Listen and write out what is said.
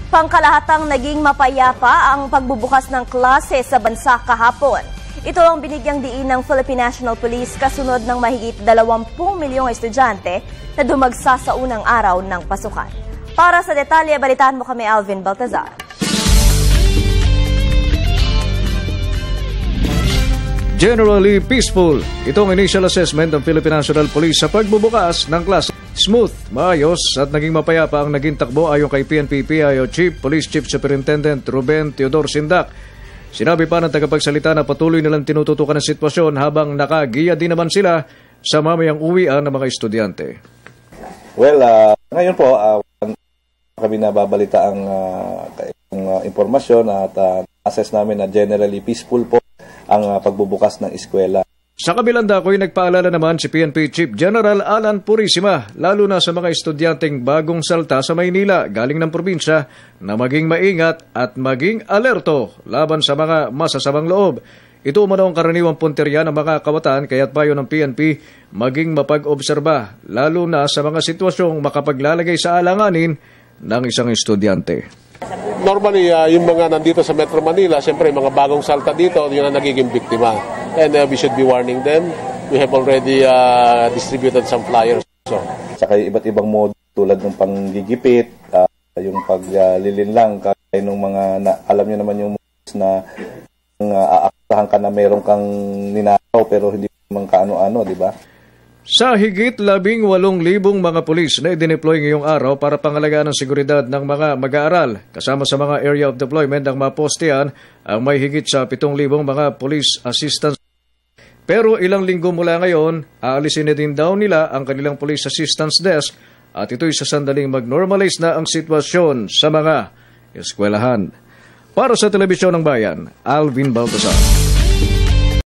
Pangkalahatang naging mapayapa ang pagbubukas ng klase sa bansa kahapon. Ito ang binigyang diin ng Philippine National Police kasunod ng mahigit 20 milyong estudyante na dumagsa sa unang araw ng pasukan. Para sa detalye, balitaan mo kami Alvin Baltazar. Generally peaceful. Itong initial assessment ng Philippine National Police sa pagbubukas ng klase. Smooth, maayos at naging mapayapa ang naging takbo ayon kay PNP-PIO Chief Police Chief Superintendent Ruben Teodor Sindak. Sinabi pa ng tagapagsalita na patuloy nilang tinututukan ang sitwasyon habang nakagiya din naman sila sa mamayang uwian ng mga estudyante. Well, ngayon po, kami nababalita ang impormasyon at assess namin na generally peaceful po ang pagbubukas ng eskwela. Sa kabilang dako'y nagpaalala naman si PNP Chief General Alan Purisima, lalo na sa mga estudyanteng bagong salta sa Maynila galing ng probinsya na maging maingat at maging alerto laban sa mga masasamang loob. Ito umano ang karaniwang punterya ng mga kabataan kaya't payo ng PNP maging mapag-obserba lalo na sa mga sitwasyong makapaglalagay sa alanganin ng isang estudyante. Normally, yung mga nandito sa Metro Manila, siyempre mga bagong salta dito, yun ang nagiging biktima. And we should be warning them. We have already distributed some flyers. Saka iba't ibang mode tulad ng panggigipit, yung paglilin lang, kaya nung mga, alam nyo naman yung modes na aasahan ka na meron kang ninakaw pero hindi naman kaano-ano, di ba? Sa higit 18,000 mga pulis na idineploy ngayong araw para pangalagaan ang seguridad ng mga mag-aaral. Kasama sa mga area of deployment ang mapostehan ang may higit sa 7,000 mga police assistants. Pero ilang linggo mula ngayon, aalisin na din daw nila ang kanilang police assistance desk at ito'y sa sandaling mag-normalize na ang sitwasyon sa mga eskwelahan. Para sa Telebisyon ng Bayan, Alvin Baltazar.